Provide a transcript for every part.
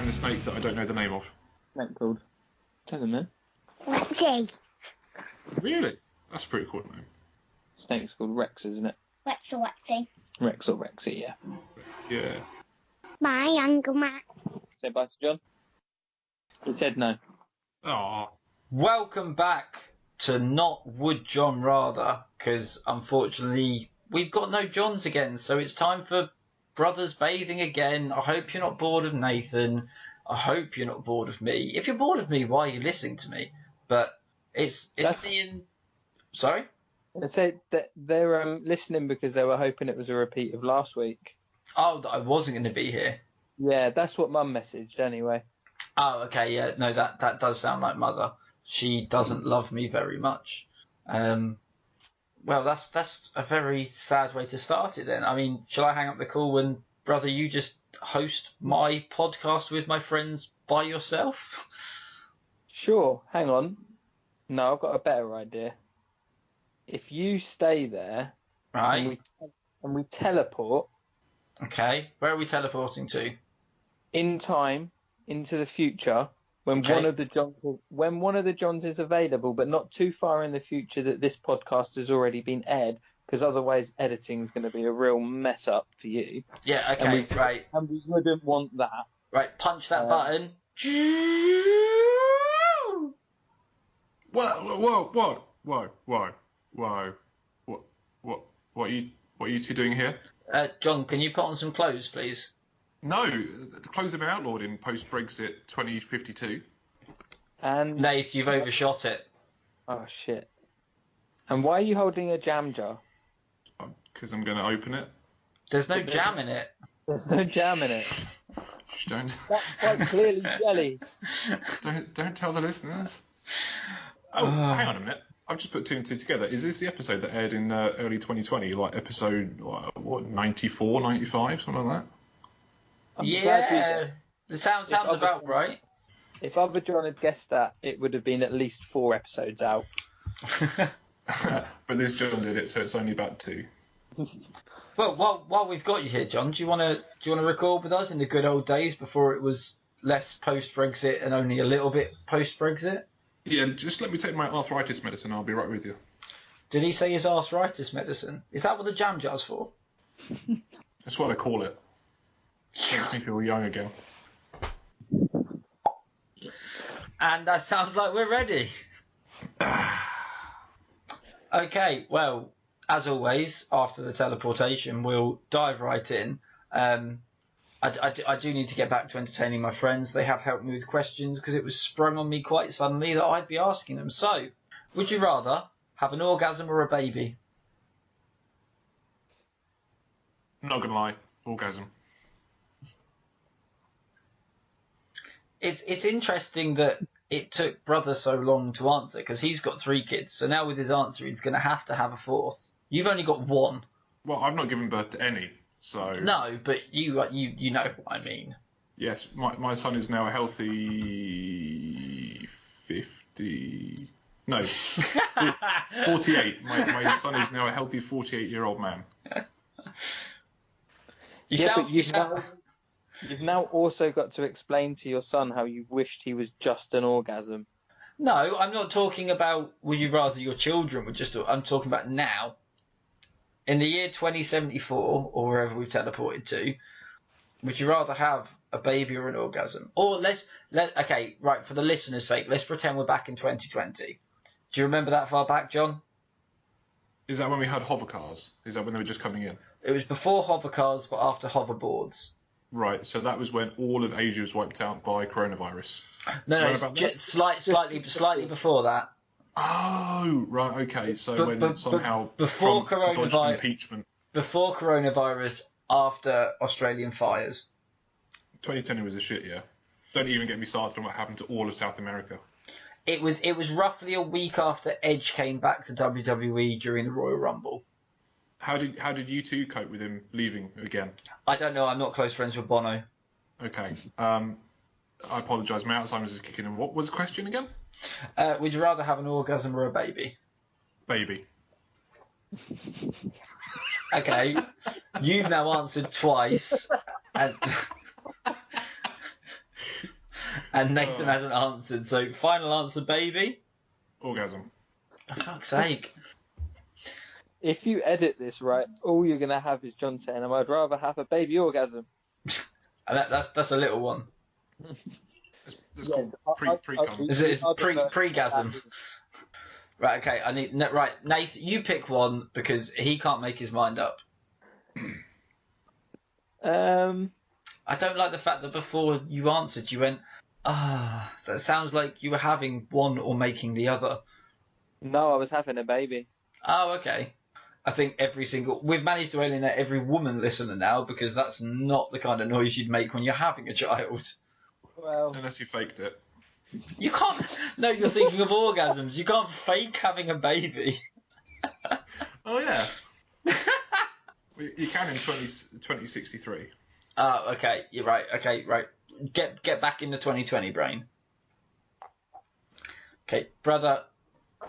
and a snake that I don't know the name of. Snake called. Tell them, man. Rexy. Really? That's a pretty cool name. Snake's called Rex, isn't it? Rex or Rexy. Rex or Rexy, yeah. Yeah. My Uncle Max. Say bye to John. He said no. Aw. Welcome back to Not Would John Rather, because unfortunately we've got no Johns again, so it's time for Brothers Bathing again. I hope you're not bored of Nathan. I hope you're not bored of me. If you're bored of me, why are you listening to me? But it's me and... Sorry? They say that they're listening because they were hoping it was a repeat of last week. Oh, that I wasn't going to be here. Yeah, that's what Mum messaged anyway. Oh, okay, yeah. No, that does sound like Mother. She doesn't love me very much. Well, that's a very sad way to start it then. I mean, shall I hang up the call and, brother, you just host my podcast with my friends by yourself? Sure, hang on. No, I've got a better idea. If you stay there Right. and we teleport Okay. Where are we teleporting to? in time into the future when Okay. when one of the Johns is available, but not too far in the future that this podcast has already been aired, because otherwise editing is going to be a real mess up for you. Yeah, okay, And right. And we wouldn't want that. Right, punch that button. Whoa. What are you two doing here? John, can you put on some clothes, please? No, the clothes have been outlawed in post-Brexit 2052. And Nath, you've overshot it. oh shit. And why are you holding a jam jar? Because I'm going to open it. There's no jam in it. There's no jam in it. Shh, don't That's quite clearly jelly. don't tell the listeners. Oh, hang on a minute. I've just put two and two together. Is this the episode that aired in early 2020, like episode 94, 95, something like that? I'm glad you Yeah, guessed. it sounds about right. If other John had guessed that, it would have been at least 4 episodes out. But this John did it, so it's only about 2. Well, while we've got you here, John, do you want to record with us in the good old days before it was less post-Brexit and only a little bit post-Brexit? Yeah, just let me take my arthritis medicine. I'll be right with you. Did he say his arthritis medicine? Is that what the jam jar's for? That's what I call it. Makes me feel young again. And that sounds like we're ready. Okay, well, as always, after the teleportation, we'll dive right in. I do need to get back to entertaining my friends. They have helped me with questions because it was sprung on me quite suddenly that I'd be asking them. So, would you rather have an orgasm or a baby? Not gonna lie, orgasm. It's interesting that it took brother so long to answer because he's got 3 kids. So now with his answer, he's going to have a 4th. You've only got 1. Well, I've not given birth to any, so... No, but you know what I mean. Yes, my son is now a healthy 50... No, 48. My son is now a healthy 48-year-old man. You've now also got to explain to your son how you wished he was just an orgasm. No, I'm not talking about would you rather your children were just... I'm talking about now. In the year 2074, or wherever we've teleported to, would you rather have a baby or an orgasm? Or okay, right, for the listener's sake, let's pretend we're back in 2020. Do you remember that far back, John? Is that when we had hover cars? Is that when they were just coming in? It was before hover cars, but after hoverboards. Right, so that was when all of Asia was wiped out by coronavirus. No, it's slightly before that. Oh, right, okay. So when somehow before Trump dodged coronavirus, impeachment. Before coronavirus, after Australian fires. 2020 was a shit year. Don't even get me started on what happened to all of South America. It was roughly a week after Edge came back to WWE during the Royal Rumble. How did you two cope with him leaving again? I don't know. I'm not close friends with Bono. Okay. I apologise. My Alzheimer's is kicking in. What was the question again? Would you rather have an orgasm or a baby? Baby. Okay. You've now answered twice. And And Nathan hasn't answered. So final answer, baby. Orgasm. For fuck's sake. If you edit this right, all you're gonna have is John saying, "I'd rather have a baby orgasm." And that's a little one. It's called pre-cum. Is it pre-gasm? Right, okay, right, Nath, you pick one because he can't make his mind up. I don't like the fact that before you answered, you went, so it sounds like you were having one or making the other. No, I was having a baby. Oh, okay. I think we've managed to alienate every woman listener now because that's not the kind of noise you'd make when you're having a child. Well, Unless you faked it. You can't. No, you're thinking of orgasms. You can't fake having a baby. Oh yeah. You can in 2063. Oh, okay. You're right. Okay, right. Get back in the 2020 brain. Okay, brother.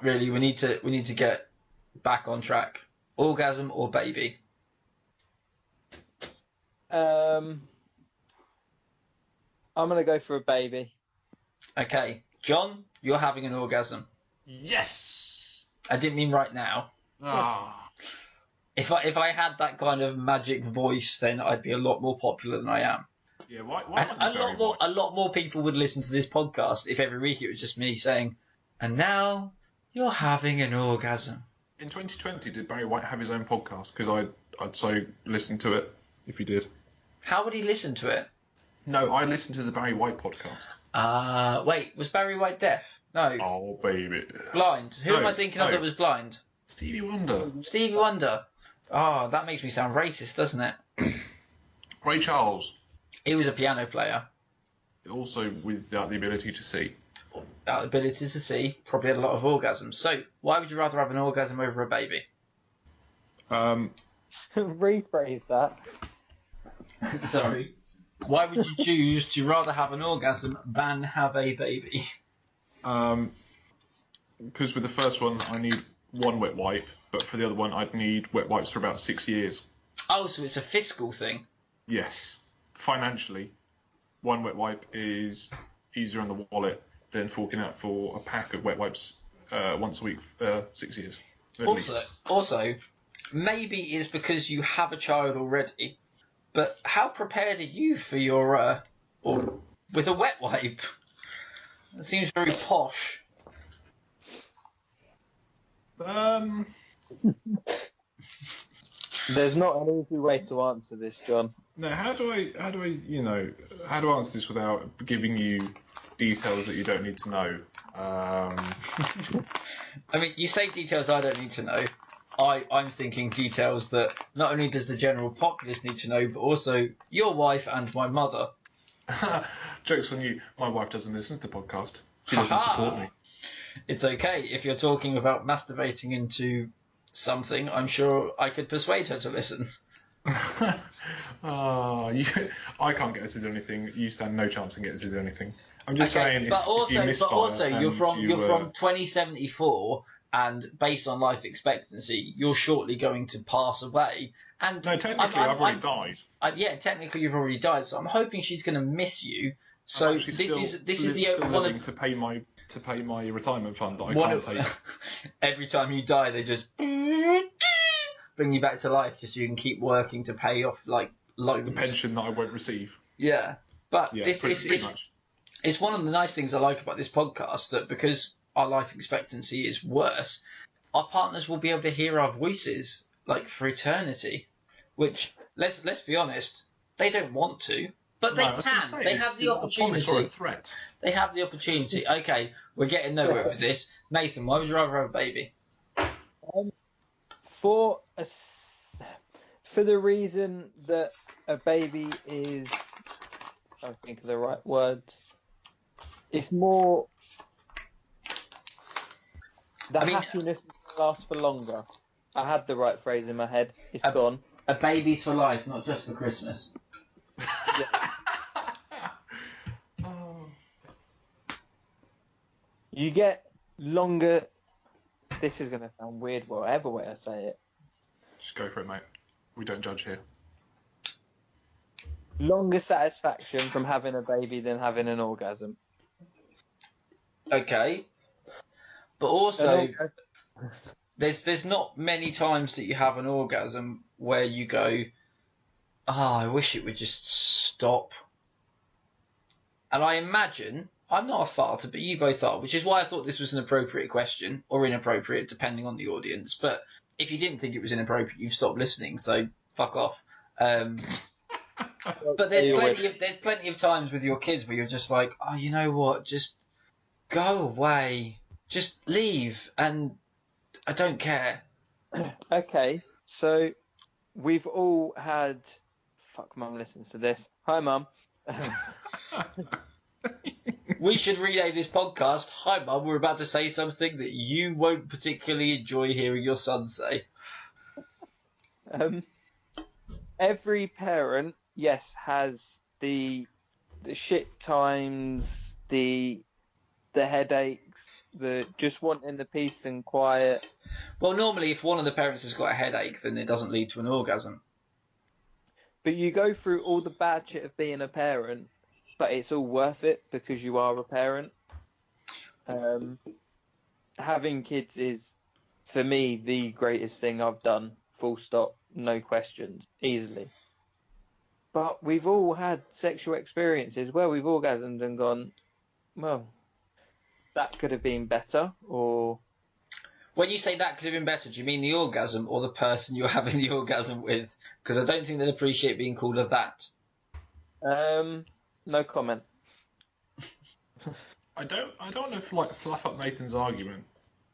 Really, we need to get back on track. Orgasm or baby? I'm gonna go for a baby. Okay, John, you're having an orgasm. Yes. I didn't mean right now. Ah. If I had that kind of magic voice, then I'd be a lot more popular than I am. Yeah. Why And a lot more people would listen to this podcast if every week it was just me saying, "And now you're having an orgasm." In 2020, did Barry White have his own podcast? Because I'd so listen to it if he did. How would he listen to it? No, I listened to the Barry White podcast. Wait, was Barry White deaf? No. Oh, baby. Blind. Who am I thinking of that was blind? Stevie Wonder. Stevie Wonder. Oh, that makes me sound racist, doesn't it? Ray Charles. He was a piano player. Also without the ability to see. Without the ability to see, probably had a lot of orgasms. So, why would you rather have an orgasm over a baby? Rephrase that. Sorry. Why would you choose to rather have an orgasm than have a baby? Because with the first one, I need one wet wipe, but for the other one, I'd need wet wipes for about 6 years. Oh, so it's a fiscal thing? Yes. Financially, one wet wipe is easier on the wallet than forking out for a pack of wet wipes once a week for 6 years. At least. Also, maybe it's because you have a child already, but how prepared are you for your or with a wet wipe? It seems very posh. There's not an easy way to answer this, John. No, how do I answer this without giving you details that you don't need to know? I mean, you say details I don't need to know. I'm thinking details that not only does the general populace need to know, but also your wife and my mother. Joke's on you. My wife doesn't listen to the podcast. She doesn't support me. It's okay. If you're talking about masturbating into something, I'm sure I could persuade her to listen. I can't get her to do anything. You stand no chance in getting her to do anything. I'm just saying. But also, you're from 2074, and based on life expectancy, you're shortly going to pass away. And no, technically, I've already died. Yeah, technically, you've already died. So I'm hoping she's going to miss you. So this is the one of to pay my retirement fund that I can't take. Every time you die, they just bring you back to life just so you can keep working to pay off like loans. The pension that I won't receive. Yeah, but yeah, pretty much. It's one of the nice things I like about this podcast, that because our life expectancy is worse, our partners will be able to hear our voices like for eternity. Which, let's be honest, they don't want to, but they can. They have the opportunity. Or a threat. They have the opportunity. Okay, we're getting nowhere with this. Nathan, why would you rather have a baby? For the reason that a baby is, I think of the right words. It's more happiness lasts for longer. I had the right phrase in my head. It's gone. A baby's for life, not just for Christmas. Yeah. You get longer. This is going to sound weird, whatever way I say it. Just go for it, mate. We don't judge here. Longer satisfaction from having a baby than having an orgasm. Okay. But also, there's not many times that you have an orgasm where you go, I wish it would just stop. And I imagine, I'm not a father, but you both are, which is why I thought this was an appropriate question, or inappropriate, depending on the audience. But if you didn't think it was inappropriate, you've stopped listening, so fuck off. But there's plenty of times with your kids where you're just like, oh, you know what, just go away, just leave, and I don't care. Okay, so we've all had. Fuck, Mum listens to this. Hi, Mum. We should rename this podcast. Hi, Mum. We're about to say something that you won't particularly enjoy hearing your son say. Every parent, yes, has the shit times, the headaches, the just wanting the peace and quiet. Well, normally, if one of the parents has got a headache, then it doesn't lead to an orgasm. But you go through all the bad shit of being a parent, but it's all worth it because you are a parent. Having kids is, for me, the greatest thing I've done. Full stop, no questions, easily. But we've all had sexual experiences where we've orgasmed and gone, well, that could have been better, or... When you say that could have been better, do you mean the orgasm or the person you're having the orgasm with? Because I don't think they'd appreciate being called a that. No comment. I don't want to like fluff up Nathan's argument,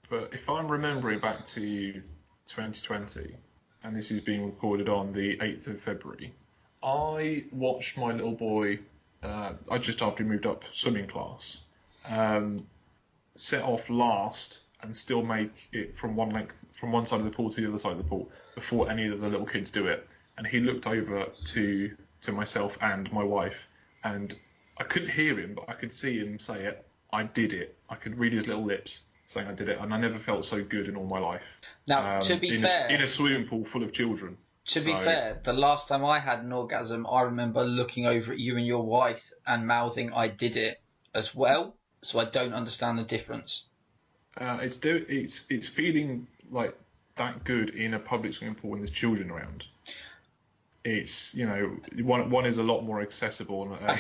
but if I'm remembering back to 2020, and this is being recorded on the 8th of February, I watched my little boy, just after he moved up swimming class, set off last and still make it from one side of the pool to the other side of the pool before any of the little kids do it. And he looked over to myself and my wife, and I couldn't hear him, but I could see him say it. I did it. I could read his little lips saying I did it, and I never felt so good in all my life. Now, to be fair, in a swimming pool full of children. To be fair, the last time I had an orgasm, I remember looking over at you and your wife and mouthing "I did it" as well. So I don't understand the difference. It's feeling like that good in a public swimming pool when there's children around. It's, you know, one is a lot more accessible and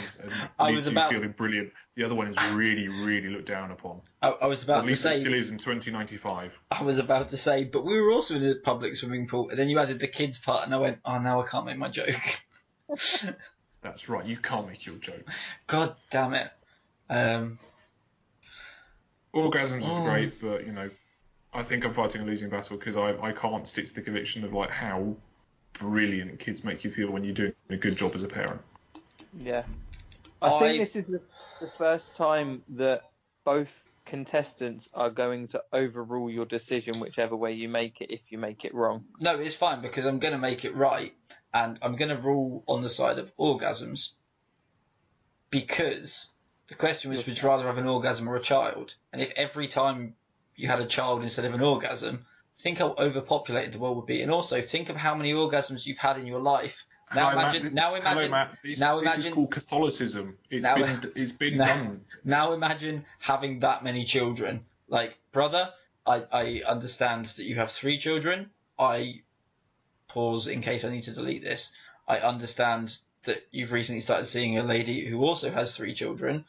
leaves you feeling brilliant. The other one is really, really looked down upon. I was about At least to say, it still is in 2095. I was about to say, but we were also in a public swimming pool, and then you added the kids part, and I went, oh, now I can't make my joke. That's right, you can't make your joke. God damn it. Orgasms are great, but, you know, I think I'm fighting a losing battle because I can't stick to the conviction of like how brilliant kids make you feel when you're doing a good job as a parent. Yeah. I think this is the first time that both contestants are going to overrule your decision whichever way you make it if you make it wrong. No, it's fine because I'm going to make it right, and I'm going to rule on the side of orgasms because the question was, would you rather have an orgasm or a child? And if every time you had a child instead of an orgasm, think how overpopulated the world would be, and also think of how many orgasms you've had in your life. Now imagine. This is called Catholicism. It's been done. Now imagine having that many children. Like, brother, I understand that you have 3 children. I pause in case I need to delete this. I understand that you've recently started seeing a lady who also has 3 children.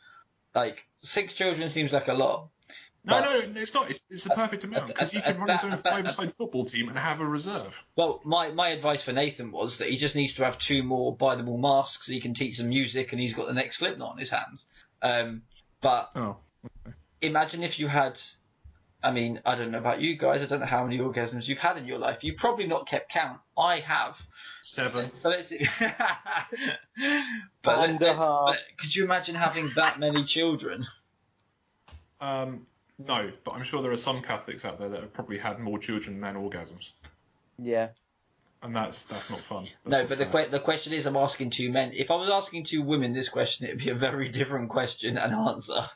Like, 6 children seems like a lot. No, it's not. It's the perfect amount because you can run his own 5-a-side football team and have a reserve. Well, my advice for Nathan was that he just needs to have 2 more, buy them all masks so he can teach them music, and he's got the next Slipknot on his hands. Imagine if you had, I mean, I don't know about you guys, I don't know how many orgasms you've had in your life. You've probably not kept count. I have. 7. So let's see. but could you imagine having that many children? No, but I'm sure there are some Catholics out there that have probably had more children than orgasms. Yeah. And that's not fun. No, but the question is, I'm asking 2 men. If I was asking 2 women this question, it would be a very different question and answer.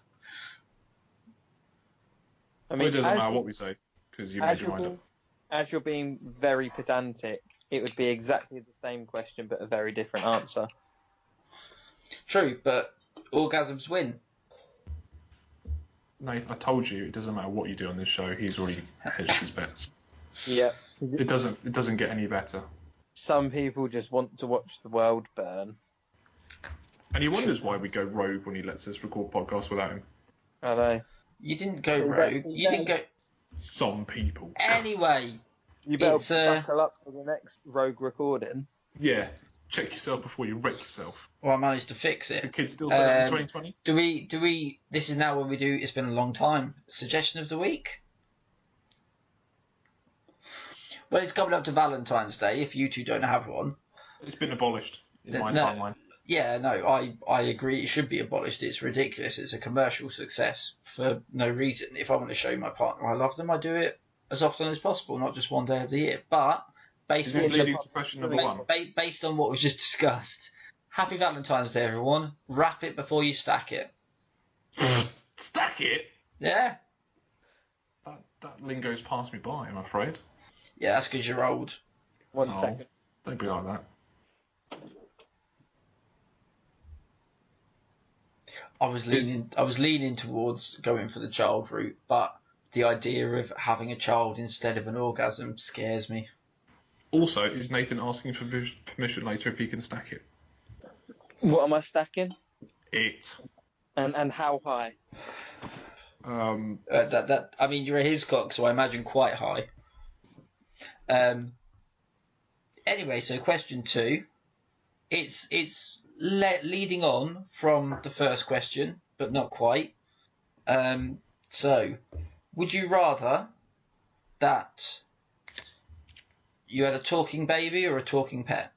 I mean, it doesn't matter what we say, because you made your mind up. As you're being very pedantic, it would be exactly the same question, but a very different answer. True, but orgasms win. Nathan, I told you it doesn't matter what you do on this show. He's already hedged his bets. Yeah. It doesn't get any better. Some people just want to watch the world burn. And he wonders why we go rogue when he lets us record podcasts without him. I know. You didn't go rogue. You didn't go. Some people. Anyway, You better It's, buckle up for the next rogue recording. Yeah. Check yourself before you wreck yourself. well, I managed to fix The it. kids still say that in 2020? Do we? This is now when we do. It's been a long time. Suggestion of the week. Well, it's coming up to Valentine's Day. If you two don't have one, It's been abolished in my No. timeline. yeah, no, I agree. It should be abolished. It's ridiculous. It's a commercial success for no reason. If I want to show my partner I love them, I do it as often as possible, not just one day of the year. But based Is this on leading to question number one? based on what was just discussed, happy Valentine's Day, everyone. Wrap it before you stack it. Stack it? Yeah, That lingo's passed me by, I'm afraid. yeah, that's because you're old. One Oh. second. Don't be like that. I was leaning towards going for the child route, but the idea of having a child instead of an orgasm scares me. Also, is Nathan asking for permission later if he can stack it? What am I stacking? It. And how high? I mean, you're a his cock, so I imagine quite high. Anyway, so question 2, it's leading on from the first question, but not quite. So, would you rather that you had a talking baby or a talking pet?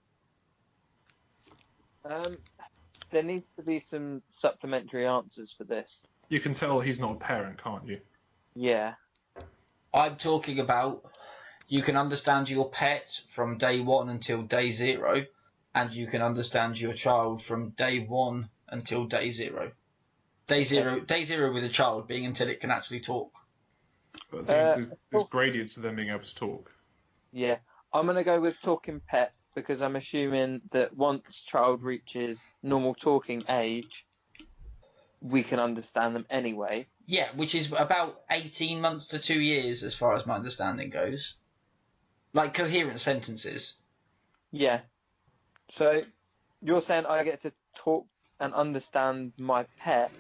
There needs to be some supplementary answers for this. You can tell he's not a parent, can't you? Yeah. I'm talking about you can understand your pet from day 1 until day 0, and you can understand your child from day 1 until day 0. Day zero with a child being until it can actually talk. But the thing is, there's gradients to them being able to talk. Yeah. I'm going to go with talking pet because I'm assuming that once child reaches normal talking age, we can understand them anyway. Yeah, which is about 18 months to 2 years as far as my understanding goes. Like coherent sentences. Yeah. So you're saying I get to talk and understand my pet,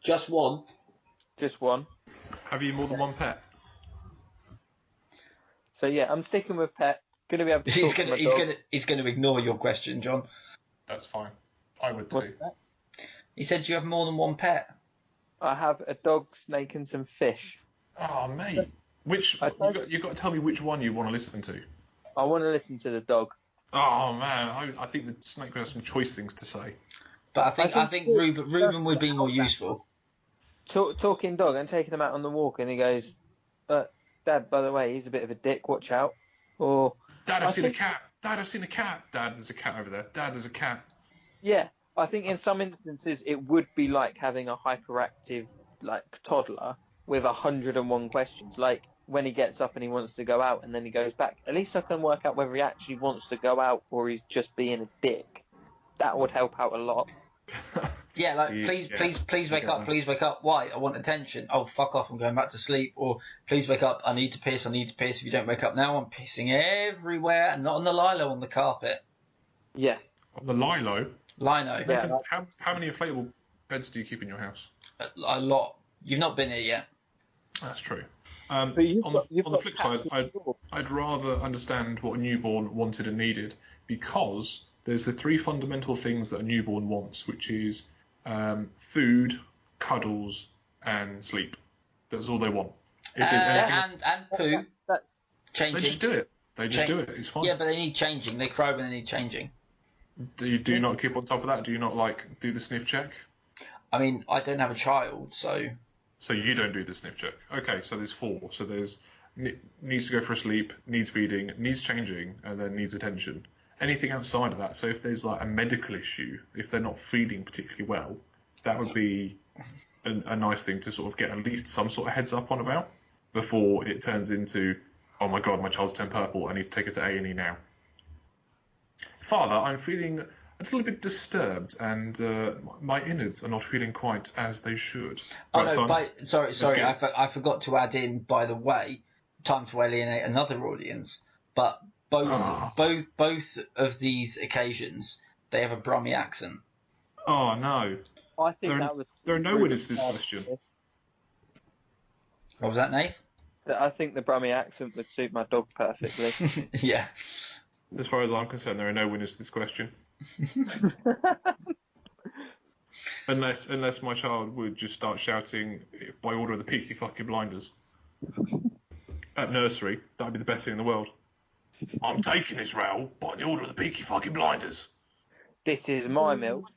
Just one. just one. Have you more than one pet? So yeah, I'm sticking with pet. Going to be able to talk to my dog. He's gonna ignore your question, John. That's fine. I would What's too. that? He said you have more than one pet. I have a dog, snake, and some fish. Oh, mate. Which you got to tell me which one you want to listen to. I want to listen to the dog. Oh man, I think the snake would have some choice things to say. But I think Ruben would be more useful. Talking dog and taking him out on the walk, and he goes, "Dad, by the way, he's a bit of a dick. Watch out." Or Dad, I've I seen think- a cat. Dad, I've seen a cat. Dad, there's a cat over there. Dad, there's a cat. yeah, I think in some instances it would be like having a hyperactive like toddler with 101 questions. Like when he gets up and he wants to go out and then he goes back. At least I can work out whether he actually wants to go out or he's just being a dick. That would help out a lot. Yeah, like Yeah, please wake get up, that. please wake up. Why? I want attention. Oh, fuck off! I'm going back to sleep. Or please wake up. I need to piss. I need to piss. If you don't wake up now, I'm pissing everywhere, and not on the lilo, on the carpet. Yeah. The Lilo. Lino, Yeah. Nathan, how many inflatable beds do you keep in your house? a lot. You've not been here yet. That's true. But On the flip side, I'd rather understand what a newborn wanted and needed, because there's the 3 fundamental things that a newborn wants, which is food, cuddles, and sleep. That's all they want. If there's anything, And poo, That's, they changing. just do it. They just do it. It's fine. Yeah, but they need changing. They cry when they need changing. Do you not keep on top of that? Do you not do the sniff check? I mean, I don't have a child, so So you don't do the sniff check. Okay, so there's 4. So there's needs to go for a sleep, needs feeding, needs changing, and then needs attention. Anything outside of that, so if there's like a medical issue, if they're not feeding particularly well, that would be a nice thing to sort of get at least some sort of heads up on about before it turns into, oh my god, my child's turned purple, I need to take her to A&E now. Father, I'm feeling a little bit disturbed, and my innards are not feeling quite as they should. Oh Right, no, son, sorry, get- I forgot to add in. By the way, time to alienate another audience. But both Oh. both of these occasions, they have a Brummy accent. Oh no, I think There are- that was. there are no winners to this question. What was that, Nath? I think the Brummy accent would suit my dog perfectly. Yeah. as far as I'm concerned, there are no winners to this question. Unless my child would just start shouting by order of the Peaky fucking Blinders at nursery, that'd be the best thing in the world. I'm taking this row by the order of the Peaky fucking Blinders. This is my milk.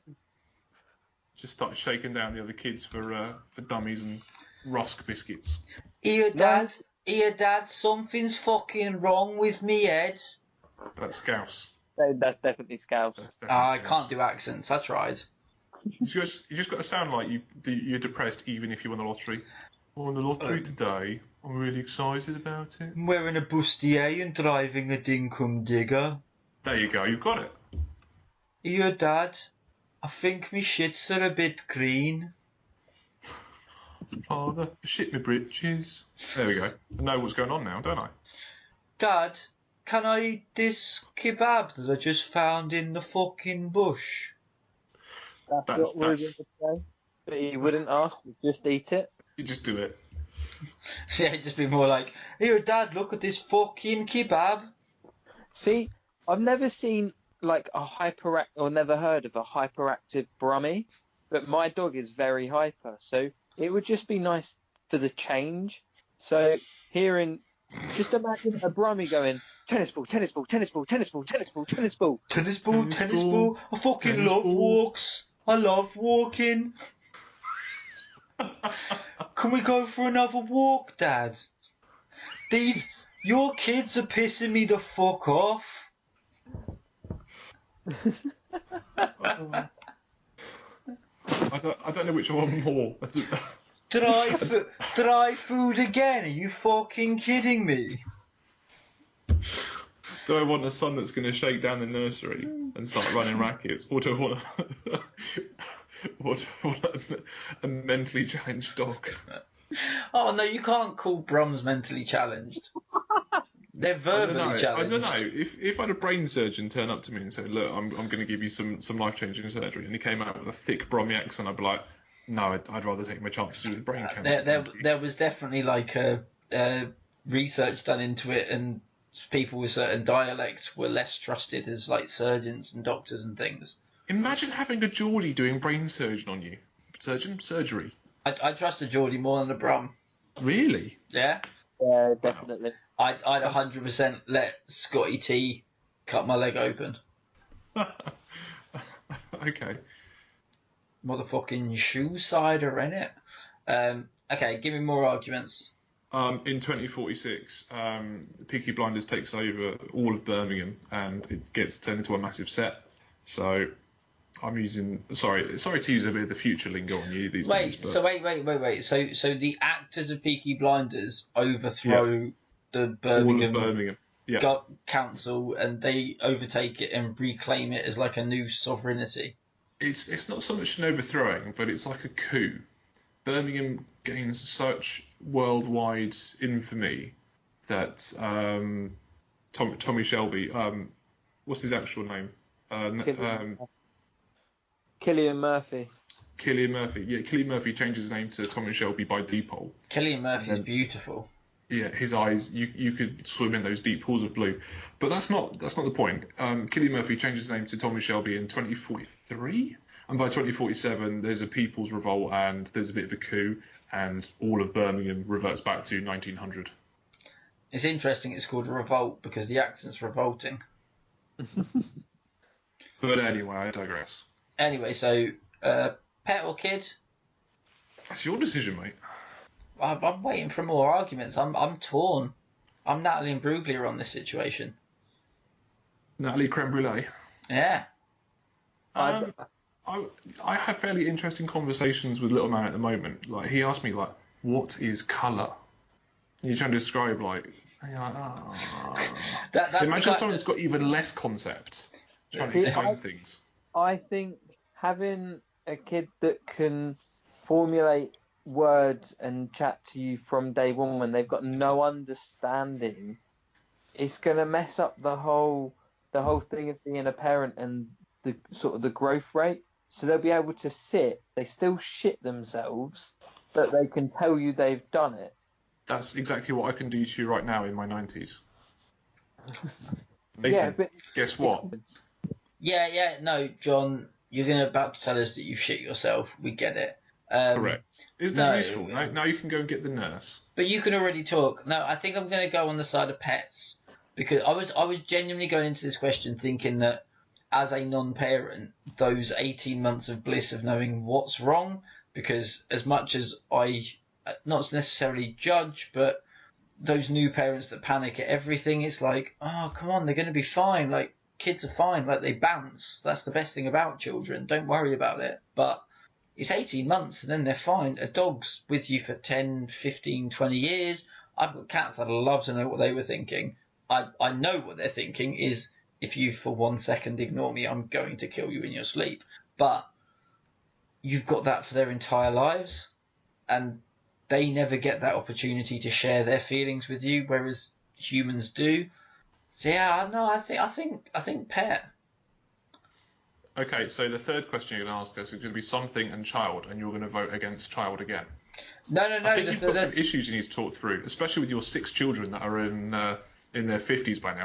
Just start shaking down the other kids for dummies and rusk biscuits. Here, Dad, something's fucking wrong with me head. That's Scouse. That's definitely Scouse. That's definitely I Scouse. can't do accents. I tried. You just got to sound like you're depressed even if you won the lottery. I won the lottery today. I'm really excited about it. I'm wearing a bustier and driving a dinkum digger. There you go. You've got it. Here, Dad, I think me shits are a bit green. Father, shit me britches. There we go. I know what's going on now, don't I? Dad, can I eat this kebab that I just found in the fucking bush? That's- what Ruben would say. But he wouldn't ask. He'd just eat it. You just do it. Yeah, it'd just be more like, here, Dad, look at this fucking kebab. See, I've never seen like or never heard of a hyperactive Brummy, but my dog is very hyper, so it would just be nice for the change. So just imagine a Brummy going, tennis ball, tennis ball, tennis ball, tennis ball, tennis ball, tennis ball. Tennis ball. I fucking Tennis love ball. walks. I love walking. Can we go for another walk, Dad? Your kids are pissing me the fuck off. I don't know which one more. Dry food again? Are you fucking kidding me? Do I want a son that's going to shake down the nursery and start running rackets, or do I want a mentally challenged dog? Oh no, you can't call Brums mentally challenged. They're verbally I challenged. don't know. If I had a brain surgeon turn up to me and say, "Look, I'm going to give you some life-changing surgery," and he came out with a thick Brummy accent, I'd be like, "No, I'd rather take my chances with brain cancer." There was definitely like a research done into it, and people with certain dialects were less trusted as like surgeons and doctors and things. Imagine having a Geordie doing brain surgery. I trust a Geordie more than a Brum. Really? Yeah, Yeah, definitely. I'd 100% let Scotty T cut my leg open. Okay. Motherfucking shoe cider, innit? Okay, give me more arguments. In 2046, Peaky Blinders takes over all of Birmingham, and it gets turned into a massive set. So I'm using sorry to use a bit of the future lingo on you these days. But Wait. So the actors of Peaky Blinders overthrow the Birmingham, all of Birmingham. Yeah. council, and they overtake it and reclaim it as like a new sovereignty. It's not so much an overthrowing, but it's like a coup. Birmingham gains such worldwide infamy that Tommy Shelby, what's his actual name? Killian Murphy. Cillian Murphy. Yeah, Cillian Murphy changes his name to Tommy Shelby by default. Cillian Murphy's beautiful. Yeah, his eyes, you could swim in those deep pools of blue. But that's not the point. Cillian Murphy changes his name to Tommy Shelby in 2043, and by 2047 there's a people's revolt and there's a bit of a coup, and all of Birmingham reverts back to 1900. It's interesting it's called a revolt because the accent's revolting. But anyway, I digress. Anyway, so pet or kid? That's your decision, mate. I'm waiting for more arguments. I'm torn. I'm Natalie and Bruglia on this situation. Natalie Creme Brulee. Yeah. I have fairly interesting conversations with little man at the moment. Like, he asked me, like, what is colour? And you're trying to describe, like, and you're like, oh. That's Imagine because- someone's got even less concept trying to See, explain things. I think having a kid that can formulate words and chat to you from day one when they've got no understanding, it's gonna mess up the whole thing of being a parent and the sort of the growth rate. So they'll be able to sit, they still shit themselves, but they can tell you they've done it. That's exactly what I can do to you right now in my 90s. Yeah, Nathan, but guess what? Yeah, no, John, you're about to tell us that you shit yourself. We get it. Correct. Isn't that no, useful? Now you can go and get the nurse. But you can already talk. No, I think I'm going to go on the side of pets because I was genuinely going into this question thinking that as a non-parent, those 18 months of bliss of knowing what's wrong, because as much as I not necessarily judge, but those new parents that panic at everything, it's like, oh, come on, they're going to be fine. Like, kids are fine. Like, they bounce. That's the best thing about children. Don't worry about it. But it's 18 months and then they're fine. A dog's with you for 10, 15, 20 years. I've got cats. I'd love to know what they were thinking. I know what they're thinking is, if you for 1 second ignore me, I'm going to kill you in your sleep. But you've got that for their entire lives. And they never get that opportunity to share their feelings with you, whereas humans do. So yeah, no, I think pet. Okay, so the third question you're going to ask us is going to be something and child, and you're going to vote against child again. No. I think you've got some issues you need to talk through, especially with your 6 children that are in their 50s by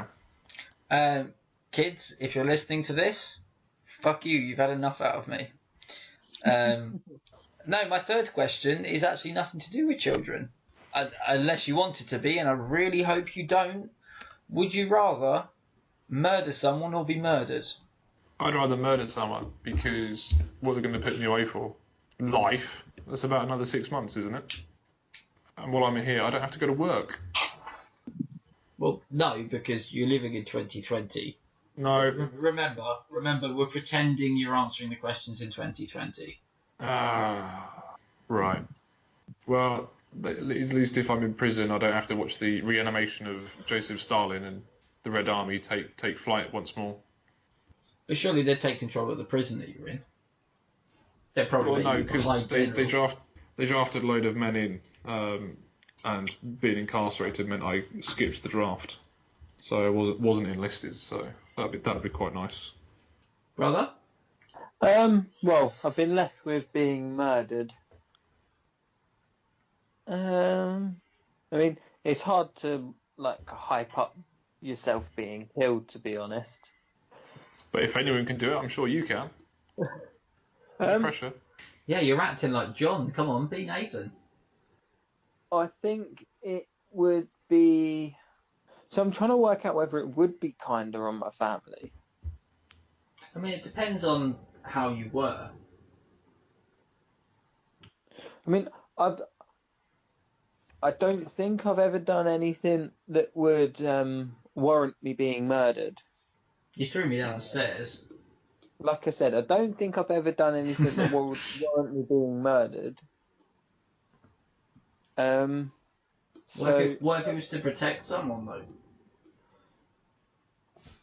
now. Kids, if you're listening to this, fuck you. You've had enough out of me. No, my third question is actually nothing to do with children, unless you want it to be, and I really hope you don't. Would you rather murder someone or be murdered? I'd rather murder someone because what are they going to put me away for? Life. That's about another 6 months, isn't it? And while I'm here, I don't have to go to work. Well, no, because you're living in 2020. No. Remember, we're pretending you're answering the questions in 2020. Right. Well, at least if I'm in prison, I don't have to watch the reanimation of Joseph Stalin and the Red Army take flight once more. But surely they'd take control of the prison that you're in. They're probably no, because they drafted a load of men in, and being incarcerated meant I skipped the draft, so I wasn't enlisted. So that'd be quite nice. Brother? Well, I've been left with being murdered. I mean, it's hard to hype up yourself being killed, to be honest. But if anyone can do it, I'm sure you can. No pressure. Yeah, you're acting like John. Come on, be Nathan. I think it would be. So I'm trying to work out whether it would be kinder on my family. I mean, it depends on how you were. I mean, I don't think I've ever done anything that would warrant me being murdered. You threw me down the stairs. Like I said, I don't think I've ever done anything that would warrant me being murdered. What if it was to protect someone, though?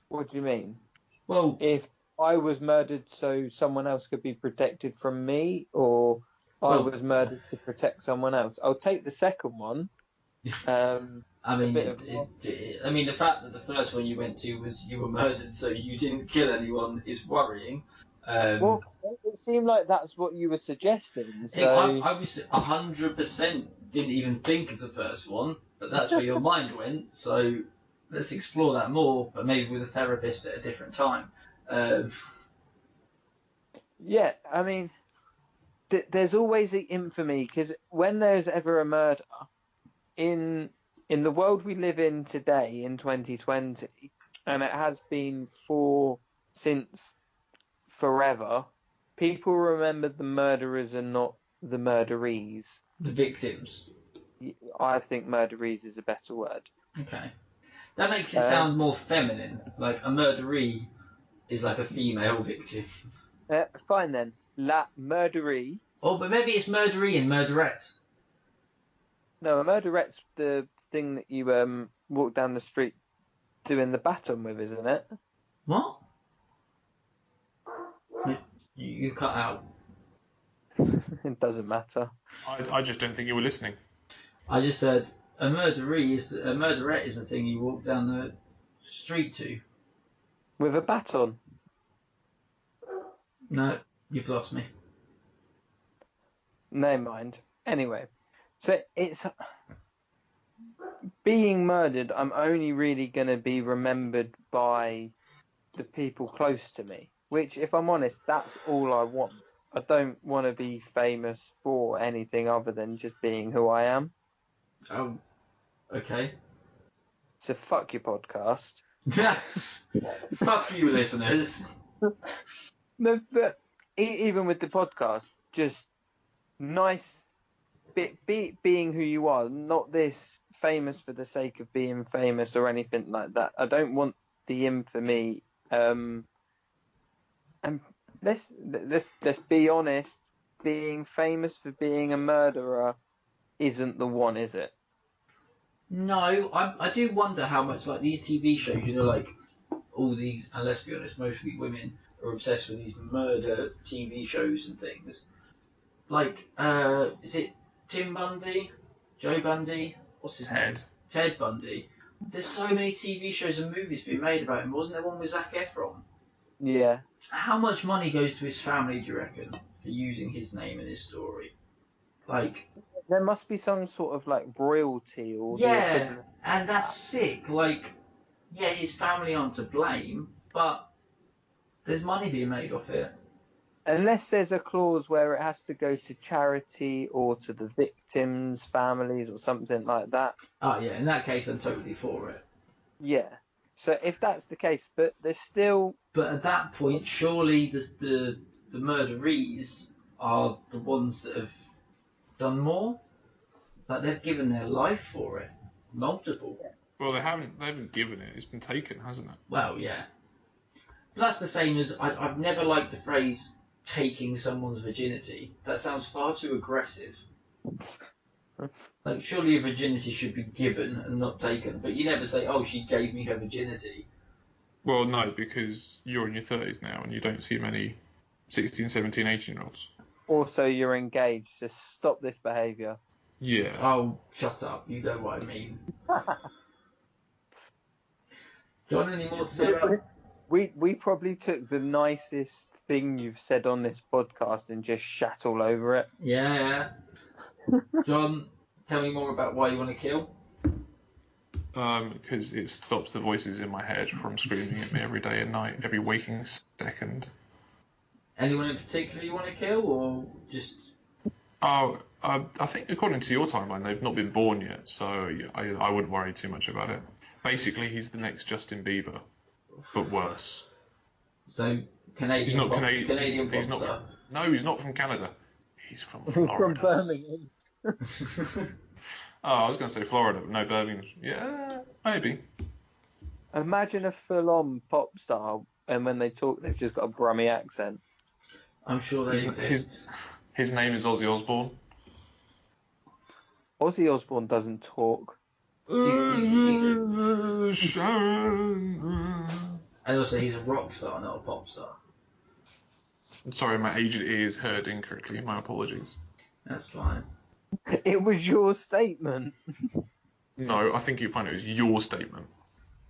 What do you mean? Well, if I was murdered so someone else could be protected from me, or I was murdered to protect someone else, I'll take the second one. I mean, the fact that the first one you went to was you were murdered, so you didn't kill anyone, is worrying. Well, it seemed like that's what you were suggesting. So I was 100% didn't even think of the first one, but that's where your mind went. So let's explore that more, but maybe with a therapist at a different time. Yeah, I mean, there's always the infamy, because when there's ever a murder in the world we live in today in 2020, and it has been since forever, people remember the murderers and not the murderees. The victims. I think murderees is a better word. Okay. That makes it sound more feminine. Like a murderee is like a female victim. Fine then. La murderee. Oh, but maybe it's murderee and murderette. No, a murderette's the thing that you walk down the street doing the baton with, isn't it? What? You cut out. It doesn't matter. I just don't think you were listening. I just said a murderette is the thing you walk down the street to. With a baton. No, you've lost me. Never mind. Anyway, so it's being murdered. I'm only really going to be remembered by the people close to me, which, if I'm honest, that's all I want. I don't want to be famous for anything other than just being who I am. Oh, okay. So fuck your podcast. Fuck you, listeners. No, but even with the podcast, just nice, being who you are, not this famous for the sake of being famous or anything like that. I don't want the infamy. And let's be honest, being famous for being a murderer isn't the one, is it? No, I do wonder how much like these TV shows, like all these, and let's be honest, mostly women are obsessed with these murder TV shows and things. Like, is it Tim Bundy? Joe Bundy? What's his name? Ted Bundy. There's so many TV shows and movies being made about him. Wasn't there one with Zac Efron? Yeah. How much money goes to his family, do you reckon, for using his name in his story? Like, there must be some sort of like royalty or yeah, and that's sick. Like, yeah, his family aren't to blame, but there's money being made off it. Unless there's a clause where it has to go to charity or to the victims' families or something like that. Oh yeah, in that case, I'm totally for it. Yeah. So if that's the case, but there's still. But at that point, surely the murderees are the ones that have done more. Like they've given their life for it, multiple. Well, they haven't given it. It's been taken, hasn't it? Well, yeah. But that's the same as I've never liked the phrase taking someone's virginity. That sounds far too aggressive. Like, surely a virginity should be given and not taken, but you never say, oh, she gave me her virginity. Well, no, because you're in your 30s now and you don't see many 16, 17, 18-year-olds. Also, you're engaged, so stop this behaviour. Yeah. Oh, shut up. You know what I mean. John, any more to say about it? We probably took the nicest thing you've said on this podcast and just shat all over it. Yeah. John, tell me more about why you want to kill. Because it stops the voices in my head from screaming at me every day and night, every waking second. Anyone in particular you want to kill, or just... Oh, I think according to your timeline, they've not been born yet, so I wouldn't worry too much about it. Basically, he's the next Justin Bieber, but worse. So, Canadian He's not pop, Canadian. Canadian He's pop not. star. No, he's not from Canada. He's from Florida. From Birmingham. Oh, I was going to say Florida, but no, Birmingham. Yeah, maybe. Imagine a full-on pop star, and when they talk, they've just got a Brummy accent. I'm sure they exist. His name is Ozzy Osbourne. Ozzy Osbourne doesn't talk. And also, he's a rock star, not a pop star. Sorry, my aged ears heard incorrectly. My apologies. That's fine. It was your statement. No, I think you find it was your statement.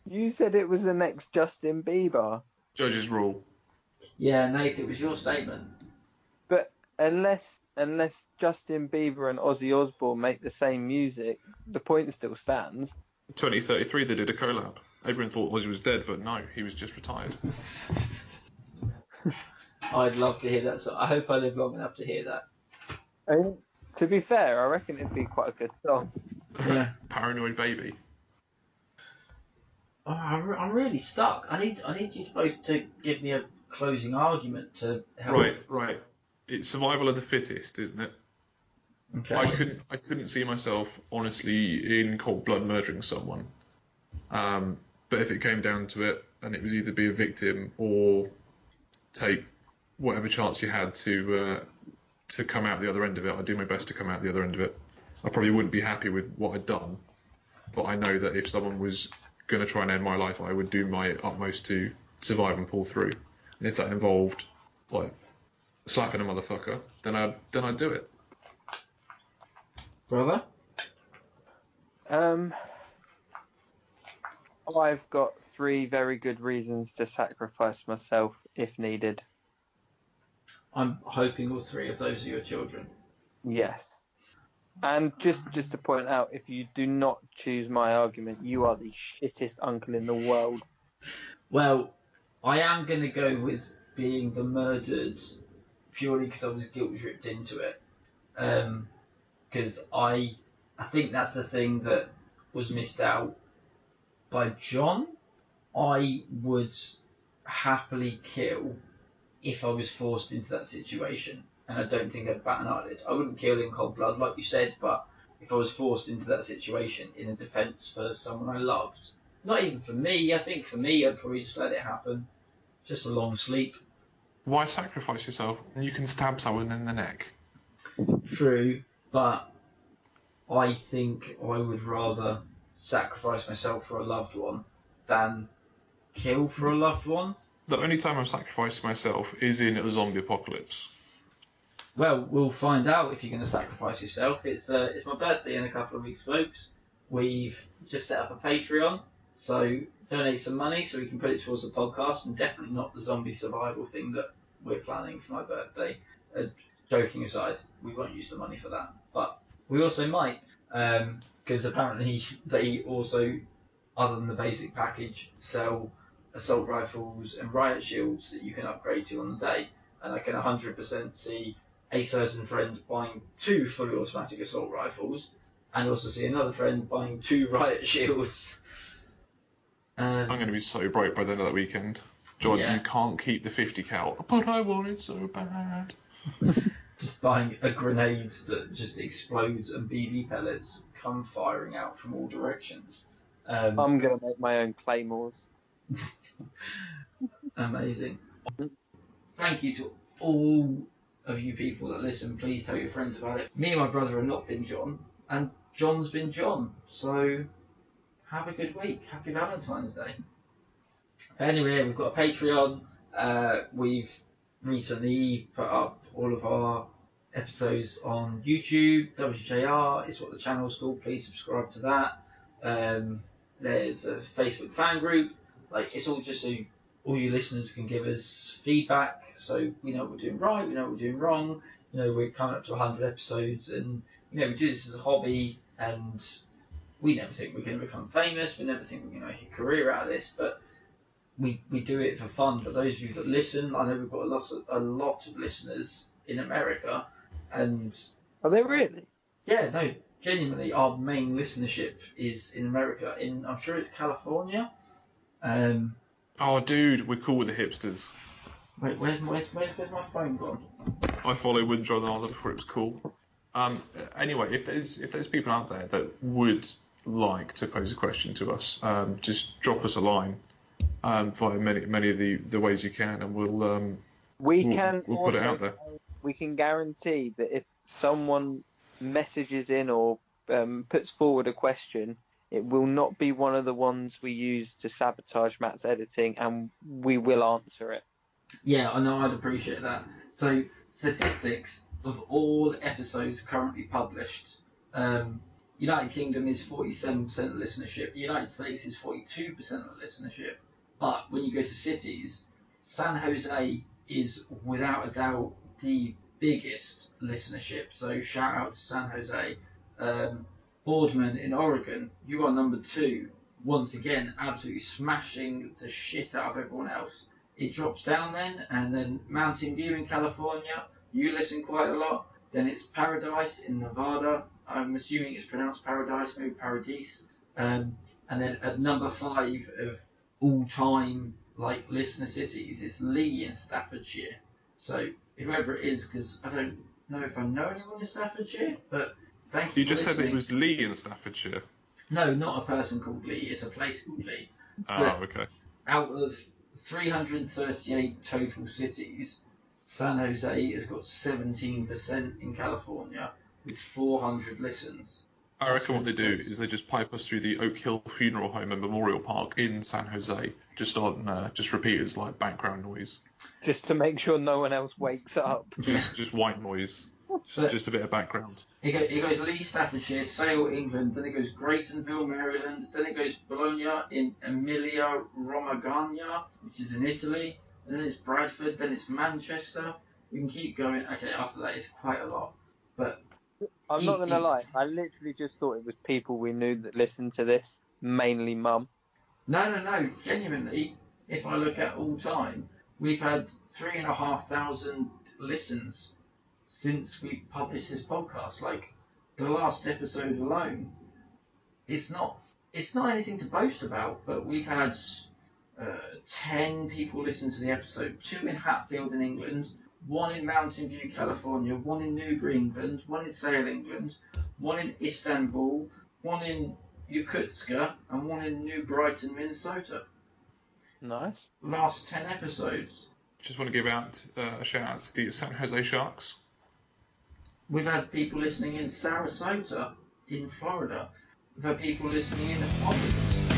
You said it was the next Justin Bieber. Judge's rule. Yeah, Nate, it was your statement. But unless Justin Bieber and Ozzy Osbourne make the same music, the point still stands. 2033, they did a collab. Everyone thought Ozzy was dead, but no, he was just retired. I'd love to hear that. So I hope I live long enough to hear that. And to be fair, I reckon it'd be quite a good song. Yeah. Paranoid Baby. Oh, I'm really stuck. I need you both to give me a closing argument to help. Right. It's survival of the fittest, isn't it? Okay. I couldn't see myself honestly in cold blood murdering someone. But if it came down to it, and it was either be a victim or take whatever chance you had to come out the other end of it, I'd do my best to come out the other end of it. I probably wouldn't be happy with what I'd done, but I know that if someone was going to try and end my life, I would do my utmost to survive and pull through. And if that involved like slapping a motherfucker, then I'd do it. Brother? I've got 3 very good reasons to sacrifice myself if needed. I'm hoping all 3 of those are your children. Yes. And just to point out, if you do not choose my argument, you are the shittest uncle in the world. Well, I am going to go with being the murdered purely because I was guilt-tripped into it. Because I think that's the thing that was missed out by John. I would happily kill if I was forced into that situation, and I don't think I'd bat an eyelid. I wouldn't kill in cold blood, like you said, but if I was forced into that situation in a defence for someone I loved, not even for me, I think for me I'd probably just let it happen. Just a long sleep. Why sacrifice yourself when you can stab someone in the neck? True, but I think I would rather sacrifice myself for a loved one than kill for a loved one. The only time I'm sacrificing myself is in a zombie apocalypse. Well, we'll find out if you're going to sacrifice yourself. It's my birthday in a couple of weeks, folks. We've just set up a Patreon, so donate some money so we can put it towards the podcast, and definitely not the zombie survival thing that we're planning for my birthday. Joking aside, we won't use the money for that, but we also might, because apparently they also, other than the basic package, sell assault rifles and riot shields that you can upgrade to on the day, and I can 100% see a certain friend buying 2 fully automatic assault rifles, and also see another friend buying 2 riot shields. I'm going to be so broke by the end of that weekend. John, Yeah. You can't keep the 50 cal, but I want it so bad. Just buying a grenade that just explodes and BB pellets come firing out from all directions. I'm going to make my own claymores. Amazing. Thank you to all of you people that listen. Please tell your friends about it. Me and my brother have not been John, and John's been John. So have a good week. Happy Valentine's Day. But anyway, we've got a Patreon. We've recently put up all of our episodes on YouTube. WJR is what the channel's called. Please subscribe to that. There's a Facebook fan group. It's all just so all you listeners can give us feedback, so we know what we're doing right, we know what we're doing wrong. We're coming up to 100 episodes, and we do this as a hobby, and we never think we're going to become famous. We never think we're going to make a career out of this, but we do it for fun. For those of you that listen, I know we've got a lot of listeners in America, and Are they really? yeah, no, genuinely, our main listenership is in America. I'm sure it's California. Oh, dude, we're cool with the hipsters. Wait, where's my phone gone? I followed with John Arthur before it was cool. Anyway, if there's people out there that would like to pose a question to us, just drop us a line via many of the ways you can, and we'll put it out there. We can guarantee that if someone messages in or puts forward a question, it will not be one of the ones we use to sabotage Matt's editing, and we will answer it. Yeah, I know, I'd appreciate that. So, statistics of all episodes currently published. United Kingdom is 47% of listenership. United States is 42% of listenership. But when you go to cities, San Jose is without a doubt the biggest listenership. So shout out to San Jose. Boardman in Oregon, you are number 2. Once again, absolutely smashing the shit out of everyone else. It drops down then, and then Mountain View in California, you listen quite a lot. Then it's Paradise in Nevada. I'm assuming it's pronounced Paradise, maybe Paradise. And then at number 5 of all-time listener cities, it's Lee in Staffordshire. So whoever it is, because I don't know if I know anyone in Staffordshire, but thank you. You just said it was Lee in Staffordshire. No, not a person called Lee. It's a place called Lee. Oh, okay. Out of 338 total cities, San Jose has got 17% in California with 400 listens. I reckon what they do is they just pipe us through the Oak Hill Funeral Home and Memorial Park in San Jose, just on just repeaters like background noise. just to make sure no one else wakes up. Just white noise. Just a bit of background. It goes Lee, Staffordshire, Sale, England, then it goes Graysonville, Maryland, then it goes Bologna in Emilia Romagna, which is in Italy, and then it's Bradford, then it's Manchester. We can keep going. Okay, after that it's quite a lot. But I'm not going to lie, I literally just thought it was people we knew that listened to this, mainly Mum. No, genuinely, if I look at all time, we've had 3,500 listens since we published this podcast. Like, the last episode alone, it's not anything to boast about, but we've had 10 people listen to the episode, 2 in Hatfield in England, 1 in Mountain View, California, 1 in Newbury, England, 1 in Sale, England, 1 in Istanbul, 1 in Yakutsk, and 1 in New Brighton, Minnesota. Nice. Last 10 episodes. Just want to give out a shout out to the San Jose Sharks. We've had people listening in Sarasota, in Florida. We've had people listening in Holland.